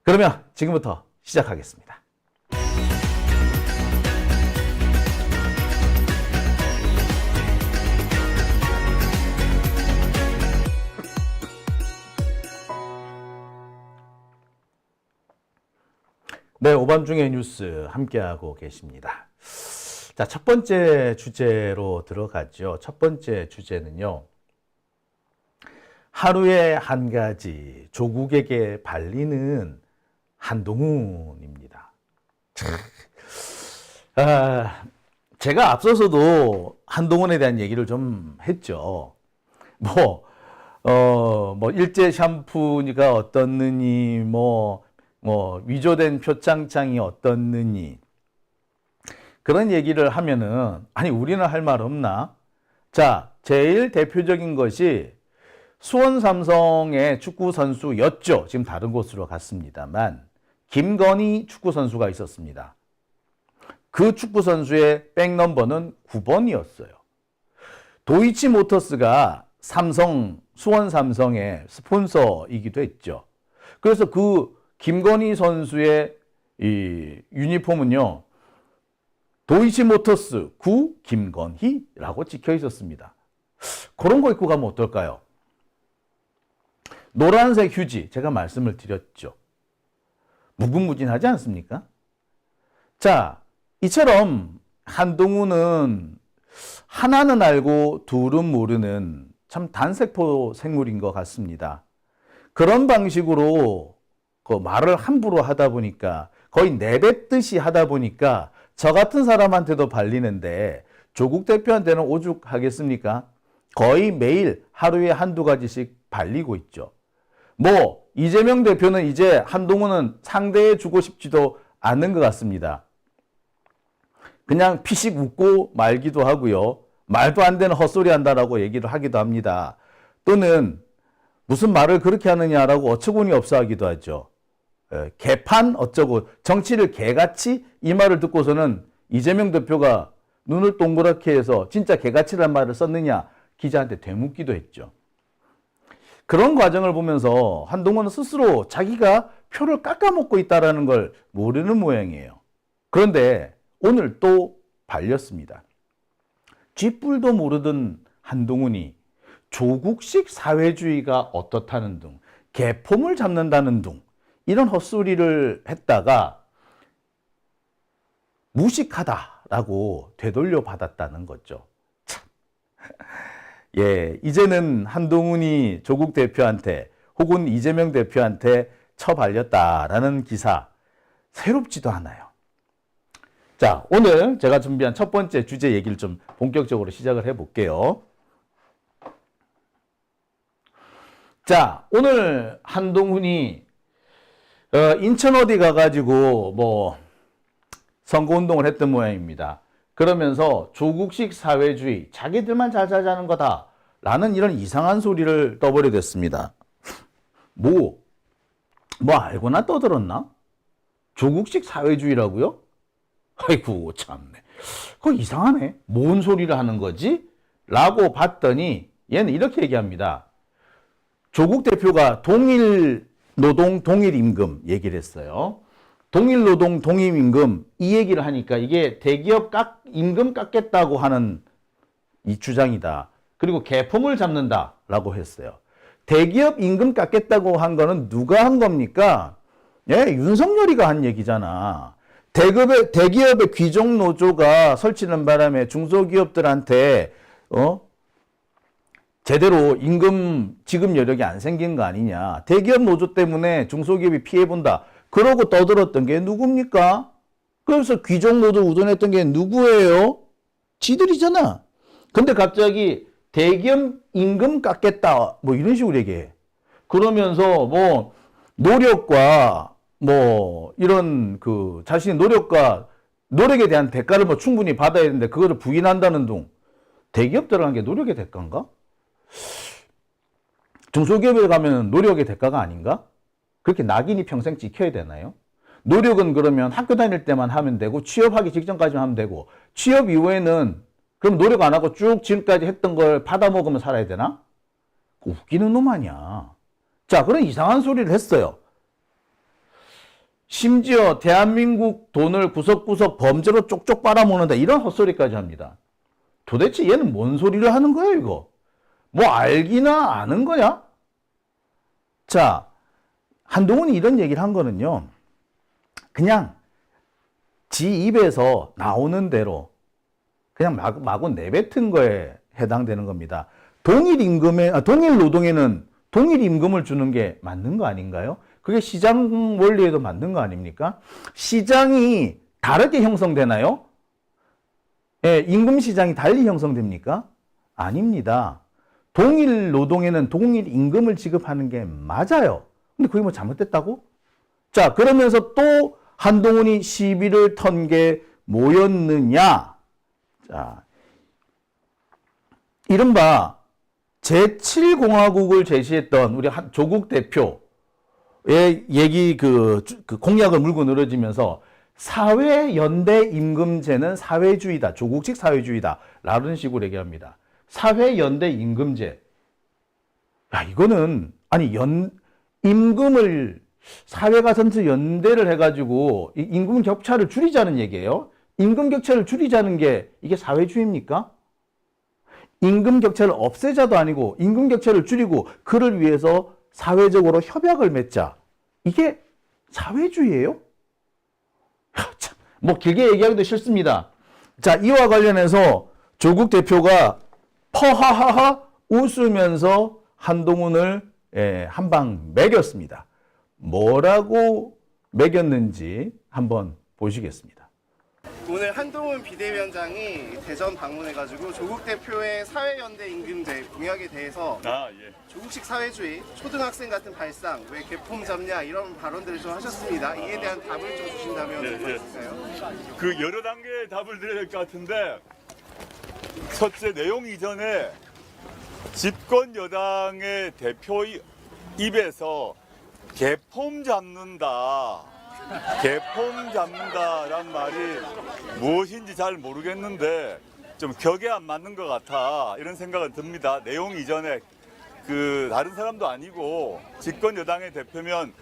그러면 지금부터 시작하겠습니다. 네, 오밤중의 뉴스 함께하고 계십니다. 자, 첫 번째 주제로 들어가죠. 첫 번째 주제는요. 하루에 한 가지 조국에게 발리는 한동훈입니다. 제가 앞서서도 한동훈에 대한 얘기를 좀 했죠. 일제 샴푸니가 어떻느니, 위조된 표창장이 어떻느니, 그런 얘기를 하면은, 아니, 우리는 할 말 없나? 자, 제일 대표적인 것이 수원 삼성의 축구 선수였죠. 지금 다른 곳으로 갔습니다만, 김건희 축구 선수가 있었습니다. 그 축구 선수의 백넘버는 9번이었어요. 도이치모터스가 수원 삼성의 스폰서이기도 했죠. 그래서 그 김건희 선수의 이 유니폼은요, 도이치모터스 9 김건희라고 찍혀 있었습니다. 그런 거 입고 가면 어떨까요? 노란색 휴지, 제가 말씀을 드렸죠. 무궁무진하지 않습니까? 자, 이처럼 한동훈은 하나는 알고 둘은 모르는 참 단세포 생물인 것 같습니다. 그런 방식으로 그 말을 함부로 하다 보니까 거의 내뱉듯이 하다 보니까 저 같은 사람한테도 발리는데 조국 대표한테는 오죽하겠습니까? 거의 매일 하루에 한두 가지씩 발리고 있죠. 이재명 대표는 이제 한동훈은 상대해 주고 싶지도 않는 것 같습니다. 그냥 피식 웃고 말기도 하고요. 말도 안 되는 헛소리 한다라고 얘기를 하기도 합니다. 또는 무슨 말을 그렇게 하느냐라고 어처구니 없어 하기도 하죠. 개판 어쩌고 정치를 개같이 이 말을 듣고서는 이재명 대표가 눈을 동그랗게 해서 진짜 개같이란 말을 썼느냐 기자한테 되묻기도 했죠. 그런 과정을 보면서 한동훈은 스스로 자기가 표를 깎아먹고 있다는 걸 모르는 모양이에요. 그런데 오늘 또 발렸습니다. 쥐뿔도 모르던 한동훈이 조국식 사회주의가 어떻다는 등 개폼을 잡는다는 등 이런 헛소리를 했다가 무식하다라고 되돌려 받았다는 거죠. 참. 예, 이제는 한동훈이 조국 대표한테 혹은 이재명 대표한테 처발렸다라는 기사 새롭지도 않아요. 자, 오늘 제가 준비한 첫 번째 주제 얘기를 좀 본격적으로 시작을 해볼게요. 자, 오늘 한동훈이 인천 어디 가가지고 선거운동을 했던 모양입니다. 그러면서 조국식 사회주의, 자기들만 잘 살자는 거다 라는 이런 이상한 소리를 떠버려 댔습니다. 알고나 떠들었나? 조국식 사회주의라고요? 아이고 참네. 그거 이상하네. 뭔 소리를 하는 거지? 라고 봤더니 얘는 이렇게 얘기합니다. 조국 대표가 동일 노동 동일 임금 얘기를 했어요. 동일 노동 동일 임금 이 얘기를 하니까 이게 대기업 임금 깎겠다고 하는 이 주장이다. 그리고 개폼을 잡는다라고 했어요. 대기업 임금 깎겠다고 한 거는 누가 한 겁니까? 예, 윤석열이가 한 얘기잖아. 대기업의 귀족 노조가 설치는 바람에 중소기업들한테 제대로 임금 지급 여력이 안 생긴 거 아니냐. 대기업 노조 때문에 중소기업이 피해본다. 그러고 떠들었던 게 누굽니까? 그래서 귀족 노조 우선했던 게 누구예요? 지들이잖아. 근데 갑자기 대기업 임금 깎겠다. 이런 식으로 얘기해. 그러면서 노력과 이런 자신의 노력에 대한 대가를 충분히 받아야 되는데 그거를 부인한다는 둥. 대기업 들어간 게 노력의 대가인가? 중소기업에 가면 노력의 대가가 아닌가? 그렇게 낙인이 평생 찍혀야 되나요? 노력은 그러면 학교 다닐 때만 하면 되고 취업하기 직전까지만 하면 되고 취업 이후에는 그럼 노력 안 하고 쭉 지금까지 했던 걸 받아먹으면 살아야 되나? 웃기는 놈 아니야. 자, 그런 이상한 소리를 했어요. 심지어 대한민국 돈을 구석구석 범죄로 쪽쪽 빨아먹는다. 이런 헛소리까지 합니다. 도대체 얘는 뭔 소리를 하는 거예요, 이거? 뭐 알기나 아는 거야? 자, 한동훈이 이런 얘기를 한 거는요. 그냥 지 입에서 나오는 대로 그냥 마구 내뱉은 거에 해당되는 겁니다. 동일 노동에는 동일 임금을 주는 게 맞는 거 아닌가요? 그게 시장 원리에도 맞는 거 아닙니까? 시장이 다르게 형성되나요? 예, 임금 시장이 달리 형성됩니까? 아닙니다. 동일 노동에는 동일 임금을 지급하는 게 맞아요. 근데 그게 뭐 잘못됐다고? 자, 그러면서 또 한동훈이 시비를 턴 게 뭐였느냐? 자, 이른바 제7공화국을 제시했던 우리 조국 대표의 얘기 그 공약을 물고 늘어지면서 사회연대 임금제는 사회주의다. 조국식 사회주의다. 라는 식으로 얘기합니다. 사회연대 임금제. 야, 이거는, 아니, 임금을, 사회가 전체 연대를 해가지고, 임금 격차를 줄이자는 얘기예요. 임금 격차를 줄이자는 게, 이게 사회주의입니까? 임금 격차를 없애자도 아니고, 임금 격차를 줄이고, 그를 위해서 사회적으로 협약을 맺자. 이게 사회주의예요? 참, 뭐 길게 얘기하기도 싫습니다. 자, 이와 관련해서 조국 대표가 퍼하하하 웃으면서 한동훈을 한 방 매겼습니다. 뭐라고 매겼는지 한번 보시겠습니다. 오늘 한동훈 비대위원장이 대전 방문해가지고 조국 대표의 사회연대 임금제 공약에 대해서 조국식 사회주의, 초등학생 같은 발상, 왜 개폼 잡냐 이런 발언들을 좀 하셨습니다. 이에 대한 답을 좀 주신다면 좋겠어요. 그 여러 단계의 답을 드려야 될 것 같은데, 첫째 내용 이전에 집권 여당의 대표 입에서 개폼 잡는다란 말이 무엇인지 잘 모르겠는데 좀 격에 안 맞는 것 같아, 이런 생각은 듭니다. 내용 이전에 그 다른 사람도 아니고 집권 여당의 대표면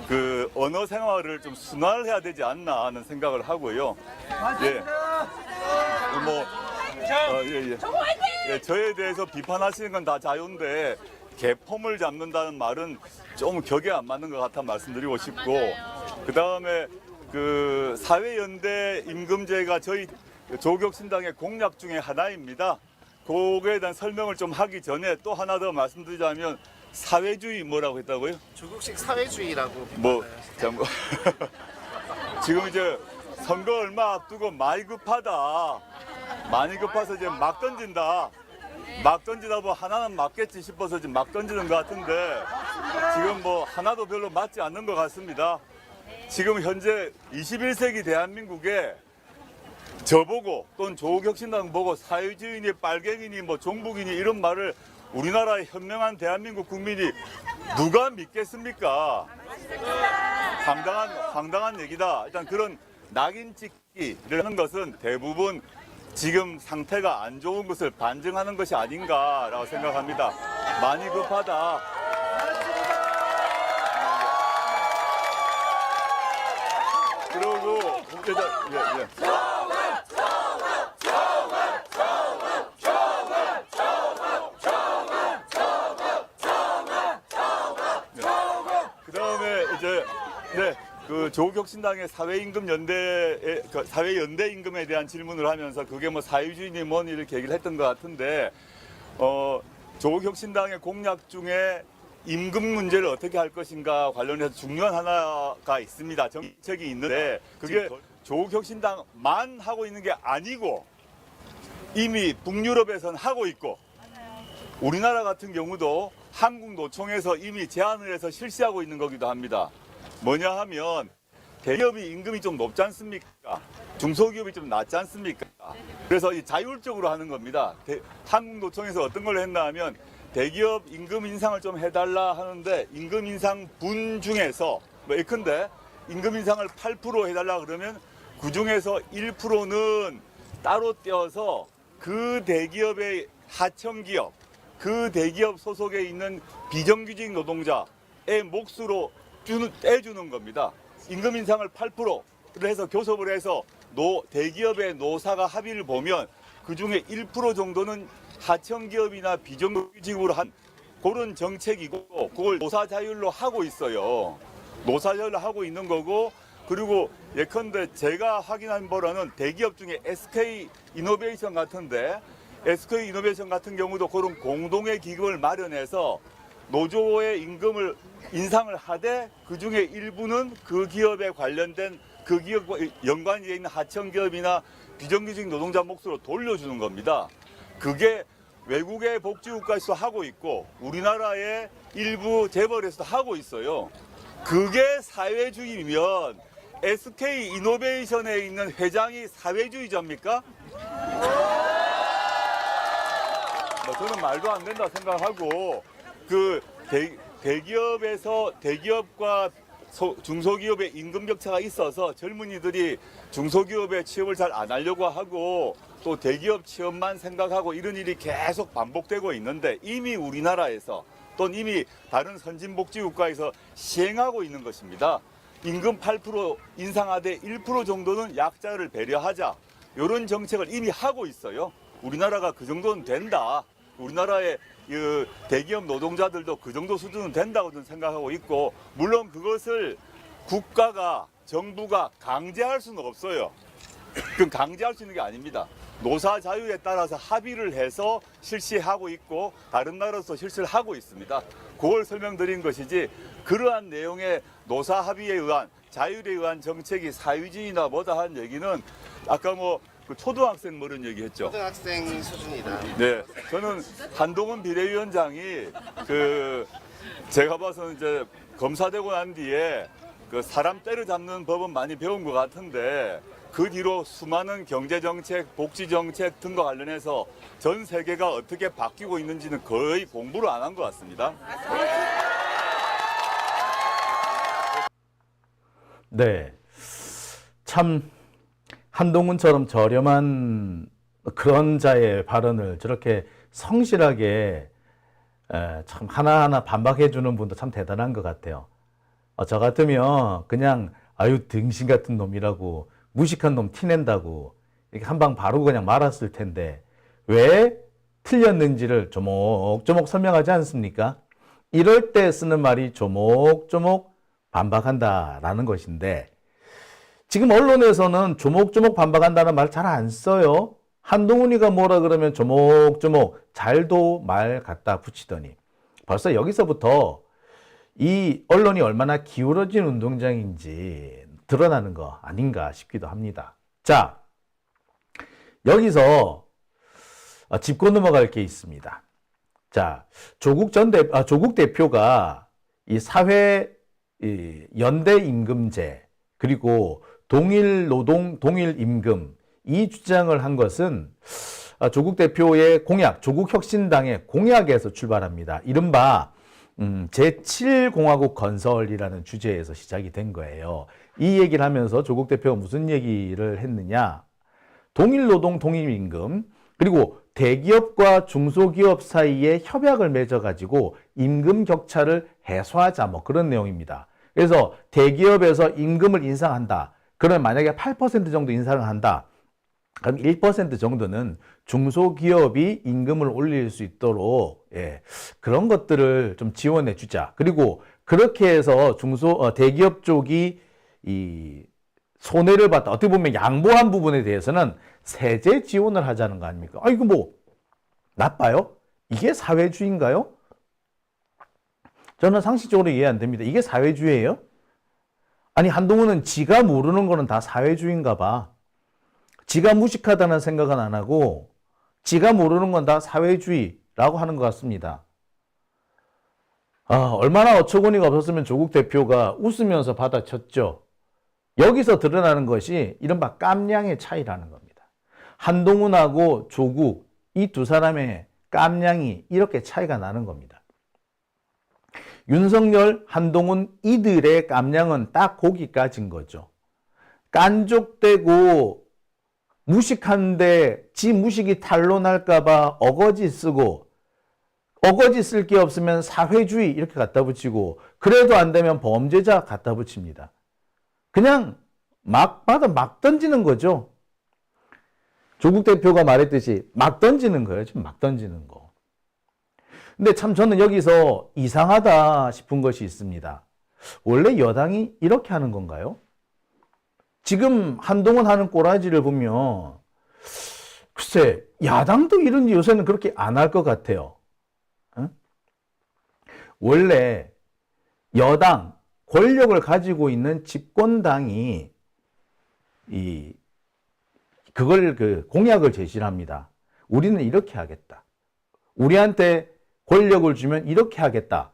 그 언어 생활을 좀 순화를 해야 되지 않나 하는 생각을 하고요. 예. 저에 대해서 비판하시는 건 다 자유인데 개폼을 잡는다는 말은 좀 격에 안 맞는 것 같아 말씀드리고 싶고, 그 다음에 그 사회연대 임금제가 저희 조국신당의 공약 중에 하나입니다. 그거에 대한 설명을 좀 하기 전에 또 하나 더 말씀드리자면, 사회주의 뭐라고 했다고요? 조국식 사회주의라고 지금 이제 선거 얼마 앞두고 많이 급하다, 많이 급해서 이제 막 던진다 뭐 하나는 맞겠지 싶어서 지금 막 던지는 것 같은데, 지금 뭐 하나도 별로 맞지 않는 것 같습니다. 지금 현재 21세기 대한민국에 저보고 또는 조국혁신당 보고 사회주의니 빨갱이니 뭐 종북이니 이런 말을 우리나라의 현명한 대한민국 국민이 누가 믿겠습니까? 황당한 얘기다. 일단 그런 낙인 찍기를 하는 것은 대부분 지금 상태가 안 좋은 것을 반증하는 것이 아닌가라고 생각합니다. 많이 급하다. 그러고 그다음에 이제 그 조국혁신당의 사회연대 임금에 대한 질문을 하면서 그게 뭐 사회주의니 뭐니 이렇게 얘기를 했던 것 같은데, 조국혁신당의 공약 중에 임금 문제를 어떻게 할 것인가 관련해서 중요한 하나가 있습니다. 정책이 있는데 그게 조국혁신당만 하고 있는 게 아니고 이미 북유럽에서는 하고 있고 우리나라 같은 경우도 한국노총에서 이미 제안을 해서 실시하고 있는 거기도 합니다. 뭐냐 하면 대기업이 임금이 좀 높지 않습니까? 중소기업이 좀 낮지 않습니까? 그래서 이 자율적으로 하는 겁니다. 한국노총에서 어떤 걸 했나 하면 대기업 임금 인상을 좀 해달라 하는데, 임금 인상 분 중에서 뭐 예컨대 임금 인상을 8% 해달라 그러면 그 중에서 1%는 따로 떼어서 그 대기업의 하청기업, 그 대기업 소속에 있는 비정규직 노동자의 몫으로 떼주는 겁니다. 임금 인상을 8%를 해서 교섭을 해서 대기업의 노사가 합의를 보면 그중에 1% 정도는 하청기업이나 비정규직으로 한 그런 정책이고 그걸 노사 자율로 하고 있어요. 노사 자율로 하고 있는 거고 그리고 예컨대 제가 확인한 바로는 대기업 중에 SK 이노베이션 같은데 SK 이노베이션 같은 경우도 그런 공동의 기금을 마련해서 노조의 임금을 인상을 하되 그중에 일부는 그 기업에 관련된 그 기업과 연관이 있는 하청기업이나 비정규직 노동자 몫으로 돌려주는 겁니다. 그게 외국의 복지국가에서 하고 있고 우리나라의 일부 재벌에서도 하고 있어요. 그게 사회주의면 SK 이노베이션에 있는 회장이 사회주의자입니까? 저는 말도 안 된다 생각하고 그 대기업과 중소기업의 임금 격차가 있어서 젊은이들이 중소기업에 취업을 잘 안 하려고 하고 또 대기업 취업만 생각하고 이런 일이 계속 반복되고 있는데 이미 우리나라에서 또는 이미 다른 선진복지국가에서 시행하고 있는 것입니다. 임금 8% 인상하되 1% 정도는 약자를 배려하자 이런 정책을 이미 하고 있어요. 우리나라가 그 정도는 된다. 우리나라의 대기업 노동자들도 그 정도 수준은 된다고 저는 생각하고 있고 물론 그것을 국가가 정부가 강제할 수는 없어요. 그건 강제할 수 있는 게 아닙니다. 노사 자유에 따라서 합의를 해서 실시하고 있고 다른 나라에서 실시를 하고 있습니다. 그걸 설명드린 것이지 그러한 내용의 노사 합의에 의한 자율에 의한 정책이 사회주의나 뭐다 한 얘기는 아까 그 초등학생 뭐 이런 얘기했죠. 초등학생 수준이다. 네, 저는 한동훈 비대위원장이 제가 봐서는 이제 검사되고 난 뒤에 그 사람 때려잡는 법은 많이 배운 것 같은데 그 뒤로 수많은 경제정책, 복지정책 등과 관련해서 전 세계가 어떻게 바뀌고 있는지는 거의 공부를 안 한 것 같습니다. 네, 참 한동훈처럼 저렴한 그런 자의 발언을 저렇게 성실하게 참 하나하나 반박해주는 분도 참 대단한 것 같아요. 저 같으면 그냥 아유 등신 같은 놈이라고 무식한 놈 티낸다고 이렇게 한 방 바로 그냥 말았을 텐데 왜 틀렸는지를 조목조목 설명하지 않습니까? 이럴 때 쓰는 말이 조목조목 반박한다라는 것인데 지금 언론에서는 조목조목 반박한다는 말 잘 안 써요. 한동훈이가 뭐라 그러면 조목조목 잘도 말 갖다 붙이더니 벌써 여기서부터 이 언론이 얼마나 기울어진 운동장인지 드러나는 거 아닌가 싶기도 합니다. 자, 여기서 짚고 넘어갈 게 있습니다. 자, 조국 대표가 이 연대 임금제 그리고 동일 노동, 동일 임금 이 주장을 한 것은 조국 대표의 공약, 조국혁신당의 공약에서 출발합니다. 이른바 제7공화국 건설이라는 주제에서 시작이 된 거예요. 이 얘기를 하면서 조국 대표가 무슨 얘기를 했느냐? 동일 노동, 동일 임금 그리고 대기업과 중소기업 사이에 협약을 맺어가지고 임금 격차를 해소하자 뭐 그런 내용입니다. 그래서 대기업에서 임금을 인상한다. 그러면 만약에 8% 정도 인상을 한다. 그럼 1% 정도는 중소기업이 임금을 올릴 수 있도록 그런 것들을 좀 지원해 주자. 그리고 그렇게 해서 대기업 쪽이 이 손해를 봤다. 어떻게 보면 양보한 부분에 대해서는 세제 지원을 하자는 거 아닙니까? 이거 뭐 나빠요? 이게 사회주의인가요? 저는 상식적으로 이해 안 됩니다. 이게 사회주의예요? 아니 한동훈은 지가 모르는 거는 다 사회주의인가 봐. 지가 무식하다는 생각은 안 하고 지가 모르는 건 다 사회주의라고 하는 것 같습니다. 얼마나 어처구니가 없었으면 조국 대표가 웃으면서 받아쳤죠. 여기서 드러나는 것이 이른바 깜냥의 차이라는 겁니다. 한동훈하고 조국 이 두 사람의 깜냥이 이렇게 차이가 나는 겁니다. 윤석열, 한동훈 이들의 깜냥은 딱 거기까지인 거죠. 깐족되고 무식한데 지 무식이 탄로날까봐 어거지 쓰고 어거지 쓸 게 없으면 사회주의 이렇게 갖다 붙이고 그래도 안 되면 범죄자 갖다 붙입니다. 그냥 막 받아 막 던지는 거죠. 조국 대표가 말했듯이 막 던지는 거예요. 지금 막 던지는 거. 근데 참 저는 여기서 이상하다 싶은 것이 있습니다. 원래 여당이 이렇게 하는 건가요? 지금 한동훈 하는 꼬라지를 보면 글쎄 야당도 이런지 요새는 그렇게 안 할 것 같아요. 응? 원래 여당 권력을 가지고 있는 집권당이 그걸 공약을 제시를 합니다. 우리는 이렇게 하겠다. 우리한테 권력을 주면 이렇게 하겠다.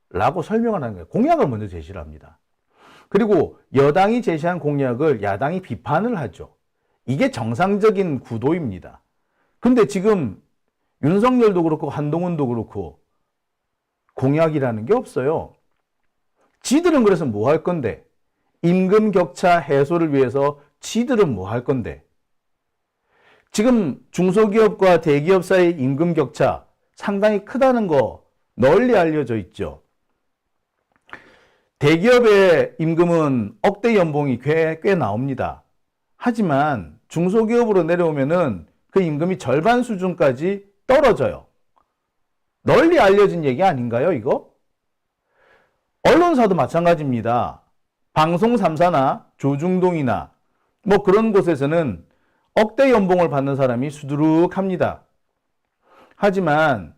라고 설명을 하는 거예요. 공약을 먼저 제시를 합니다. 그리고 여당이 제시한 공약을 야당이 비판을 하죠. 이게 정상적인 구도입니다. 근데 지금 윤석열도 그렇고 한동훈도 그렇고 공약이라는 게 없어요. 지들은 그래서 뭐 할 건데? 임금 격차 해소를 위해서 지들은 뭐 할 건데? 지금 중소기업과 대기업 사이 임금 격차 상당히 크다는 거 널리 알려져 있죠. 대기업의 임금은 억대 연봉이 꽤 나옵니다. 하지만 중소기업으로 내려오면은 그 임금이 절반 수준까지 떨어져요. 널리 알려진 얘기 아닌가요, 이거? 언론사도 마찬가지입니다. 방송 3사나 조중동이나 뭐 그런 곳에서는 억대 연봉을 받는 사람이 수두룩합니다. 하지만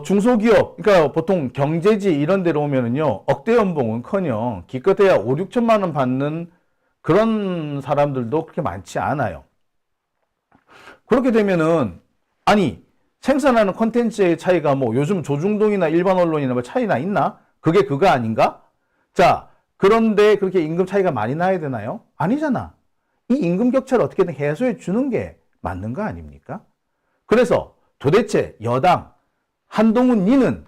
중소기업, 그러니까 보통 경제지 이런 데로 오면은요, 억대 연봉은커녕 기껏해야 5, 6천만 원 받는 그런 사람들도 그렇게 많지 않아요. 그렇게 되면은 아니 생산하는 콘텐츠의 차이가 뭐 요즘 조중동이나 일반 언론이나 뭐 차이나 있나? 그게 그거 아닌가? 자, 그런데 그렇게 임금 차이가 많이 나야 되나요? 아니잖아. 이 임금 격차를 어떻게든 해소해 주는 게 맞는 거 아닙니까? 그래서 도대체 여당 한동훈 니는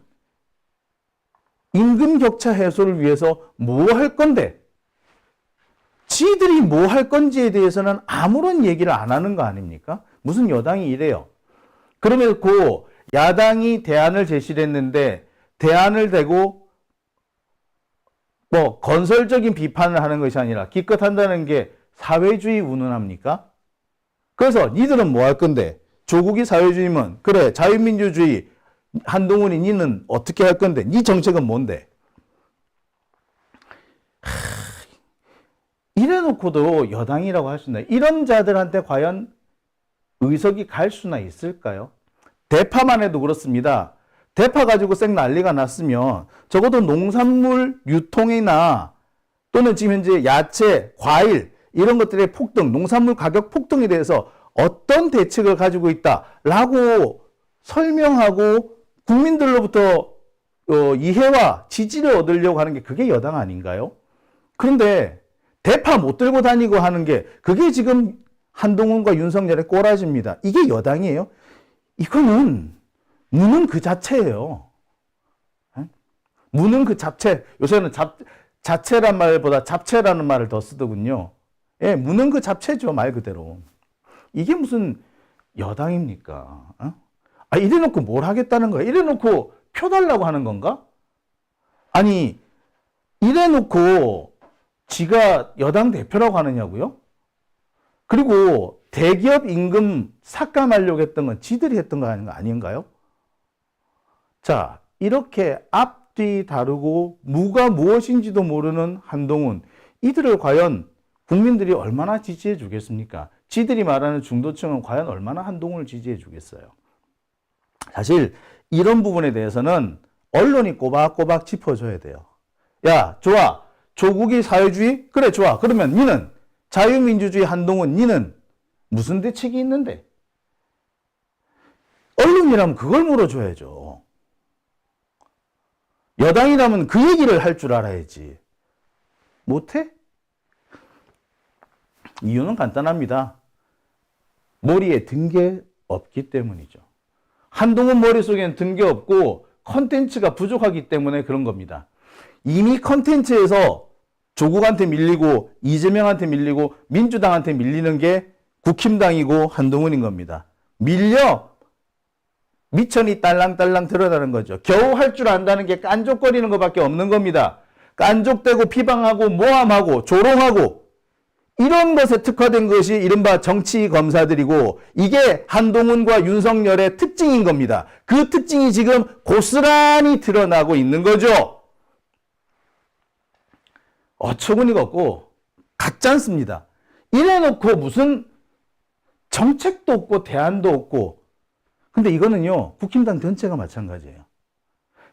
임금 격차 해소를 위해서 뭐 할 건데 지들이 뭐 할 건지에 대해서는 아무런 얘기를 안 하는 거 아닙니까? 무슨 여당이 이래요. 그러면 그 야당이 대안을 제시를 했는데 대안을 대고 뭐 건설적인 비판을 하는 것이 아니라 기껏 한다는 게 사회주의 운운합니까? 그래서 니들은 뭐 할 건데 조국이 사회주의면 그래 자유민주주의 한동훈이 니는 어떻게 할 건데 니 정책은 뭔데? 이래놓고도 여당이라고 할 수 있나요? 이런 자들한테 과연 의석이 갈 수나 있을까요? 대파만 해도 그렇습니다. 대파 가지고 쌩 난리가 났으면 적어도 농산물 유통이나 또는 지금 현재 야채, 과일 이런 것들의 폭등, 농산물 가격 폭등에 대해서 어떤 대책을 가지고 있다라고 설명하고 국민들로부터 이해와 지지를 얻으려고 하는 게 그게 여당 아닌가요? 그런데 대파 못 들고 다니고 하는 게 그게 지금 한동훈과 윤석열의 꼬라지입니다. 이게 여당이에요? 이거는 무능 그 자체예요. 무능 그 자체. 요새는 자체란 말보다 잡채라는 말을 더 쓰더군요. 예, 무능 그 자체죠, 말 그대로. 이게 무슨 여당입니까? 이래놓고 뭘 하겠다는 거야? 이래놓고 표 달라고 하는 건가? 아니, 이래놓고 지가 여당 대표라고 하느냐고요? 그리고 대기업 임금 삭감하려고 했던 건 지들이 했던 거 아닌가요? 자, 이렇게 앞뒤 다르고 무가 무엇인지도 모르는 한동훈. 이들을 과연 국민들이 얼마나 지지해 주겠습니까? 지들이 말하는 중도층은 과연 얼마나 한동훈을 지지해 주겠어요? 사실 이런 부분에 대해서는 언론이 꼬박꼬박 짚어줘야 돼요. 야, 좋아. 조국이 사회주의? 그래, 좋아. 그러면 니는 자유민주주의 한동훈 니는 무슨 대책이 있는데? 언론이라면 그걸 물어줘야죠. 여당이라면 그 얘기를 할 줄 알아야지. 못해? 이유는 간단합니다. 머리에 든 게 없기 때문이죠. 한동훈 머릿속에는 든 게 없고 컨텐츠가 부족하기 때문에 그런 겁니다. 이미 컨텐츠에서 조국한테 밀리고 이재명한테 밀리고 민주당한테 밀리는 게 국힘당이고 한동훈인 겁니다. 밀려 미천이 딸랑딸랑 드러나는 거죠. 겨우 할 줄 안다는 게 깐족거리는 것밖에 없는 겁니다. 깐족대고 비방하고 모함하고 조롱하고 이런 것에 특화된 것이 이른바 정치 검사들이고 이게 한동훈과 윤석열의 특징인 겁니다. 그 특징이 지금 고스란히 드러나고 있는 거죠. 어처구니가 없고 같지 않습니다. 이래놓고 무슨 정책도 없고 대안도 없고 근데 이거는요 국힘당 전체가 마찬가지예요.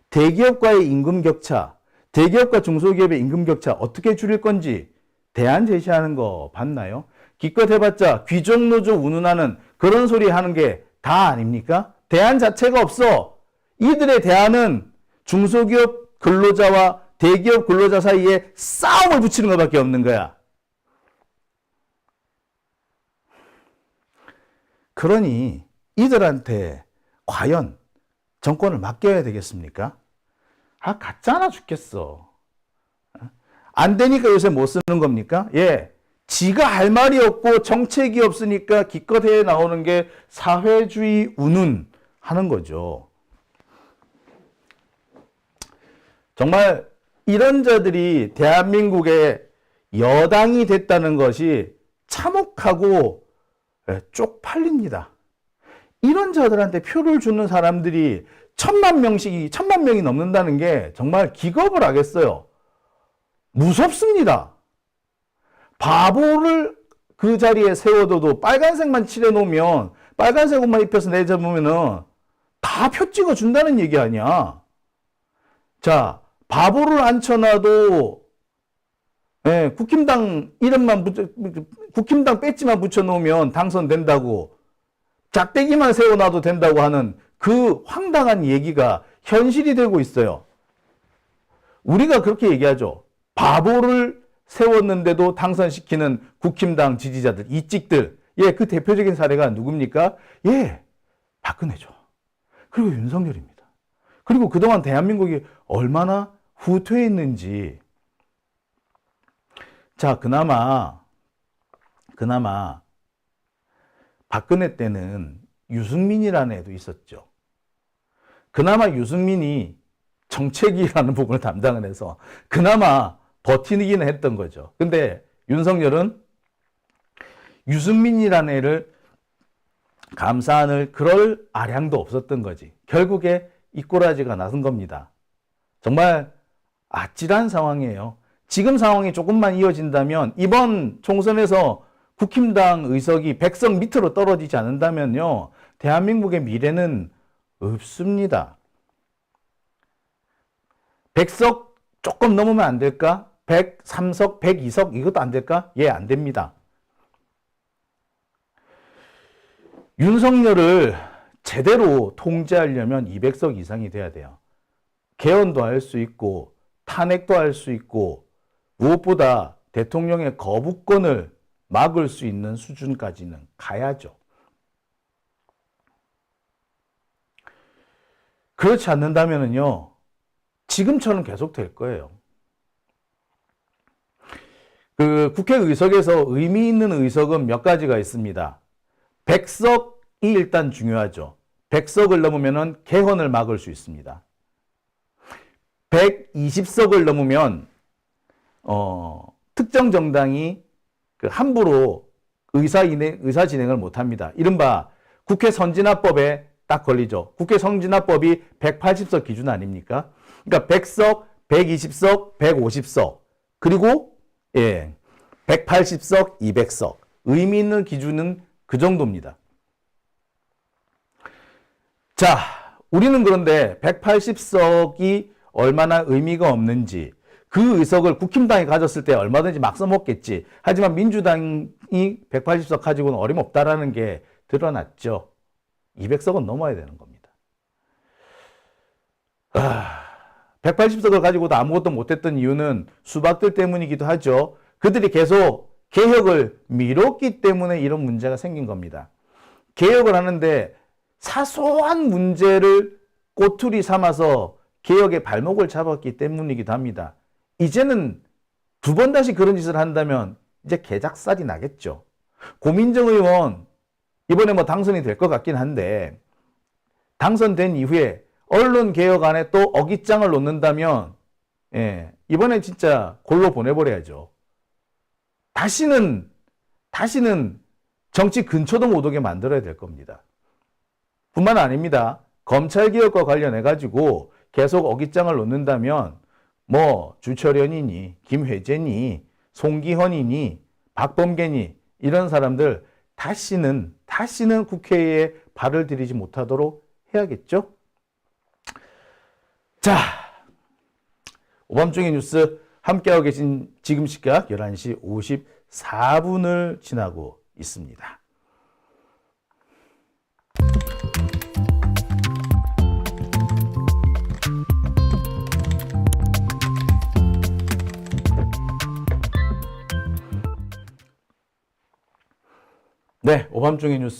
대기업과의 임금 격차, 대기업과 중소기업의 임금 격차 어떻게 줄일 건지 대안 제시하는 거 봤나요? 기껏 해봤자 귀족노조 운운하는 그런 소리 하는 게 다 아닙니까? 대안 자체가 없어. 이들의 대안은 중소기업 근로자와 대기업 근로자 사이에 싸움을 붙이는 것밖에 없는 거야. 그러니 이들한테 과연 정권을 맡겨야 되겠습니까? 가짜나 죽겠어. 안 되니까 요새 못 쓰는 겁니까? 예. 지가 할 말이 없고 정책이 없으니까 기껏 해 나오는 게 사회주의 운운 하는 거죠. 정말 이런 자들이 대한민국의 여당이 됐다는 것이 참혹하고 쪽팔립니다. 이런 자들한테 표를 주는 사람들이 1000만 명이 넘는다는 게 정말 기겁을 하겠어요. 무섭습니다. 바보를 그 자리에 세워둬도 빨간색만 칠해놓으면 빨간색 옷만 입혀서 내잡으면은 다 표 찍어준다는 얘기 아니야. 자, 바보를 앉혀놔도 국힘당 이름만 국힘당 배지만 붙여놓으면 당선된다고 작대기만 세워놔도 된다고 하는 그 황당한 얘기가 현실이 되고 있어요. 우리가 그렇게 얘기하죠. 바보를 세웠는데도 당선시키는 국힘당 지지자들, 이찍들. 예, 그 대표적인 사례가 누굽니까? 예, 박근혜죠. 그리고 윤석열입니다. 그리고 그동안 대한민국이 얼마나 후퇴했는지. 자, 그나마 박근혜 때는 유승민이라는 애도 있었죠. 그나마 유승민이 정책이라는 부분을 담당을 해서 그나마 버티기는 했던 거죠. 근데 윤석열은 유승민이라는 애를 감싸안을 그럴 아량도 없었던 거지. 결국에 이 꼬라지가 나선 겁니다. 정말 아찔한 상황이에요. 지금 상황이 조금만 이어진다면 이번 총선에서 국힘당 의석이 100석 밑으로 떨어지지 않는다면요. 대한민국의 미래는 없습니다. 100석 조금 넘으면 안 될까? 103석, 102석 이것도 안 될까? 예, 안 됩니다. 윤석열을 제대로 통제하려면 200석 이상이 돼야 돼요. 개헌도 할 수 있고 탄핵도 할 수 있고 무엇보다 대통령의 거부권을 막을 수 있는 수준까지는 가야죠. 그렇지 않는다면요, 지금처럼 계속 될 거예요. 그 국회 의석에서 의미 있는 의석은 몇 가지가 있습니다. 100석이 일단 중요하죠. 100석을 넘으면 개헌을 막을 수 있습니다. 120석을 넘으면 특정 정당이 함부로 의사 진행을 못합니다. 이른바 국회 선진화법에 딱 걸리죠. 국회 선진화법이 180석 기준 아닙니까? 그러니까 100석, 120석, 150석, 그리고 180석, 200석. 의미 있는 기준은 그 정도입니다. 자, 우리는 그런데 180석이 얼마나 의미가 없는지, 그 의석을 국힘당이 가졌을 때 얼마든지 막 써먹겠지. 하지만 민주당이 180석 가지고는 어림없다라는 게 드러났죠. 200석은 넘어야 되는 겁니다. 180석을 가지고도 아무것도 못했던 이유는 수박들 때문이기도 하죠. 그들이 계속 개혁을 미뤘기 때문에 이런 문제가 생긴 겁니다. 개혁을 하는데 사소한 문제를 꼬투리 삼아서 개혁의 발목을 잡았기 때문이기도 합니다. 이제는 두 번 다시 그런 짓을 한다면 이제 개작살이 나겠죠. 고민정 의원 이번에 당선이 될 것 같긴 한데 당선된 이후에 언론개혁안에 또 어깃장을 놓는다면 예, 이번에 진짜 골로 보내버려야죠. 다시는 정치 근처도 못 오게 만들어야 될 겁니다. 뿐만 아닙니다. 검찰개혁과 관련해가지고 계속 어깃장을 놓는다면 뭐 주철현이니 김회재니 송기헌이니 박범계니 이런 사람들 다시는 국회에 발을 들이지 못하도록 해야겠죠. 자, 오밤중의 뉴스 함께하고 계신 지금 시각 11시 54분을 지나고 있습니다. 네, 오밤중의 뉴스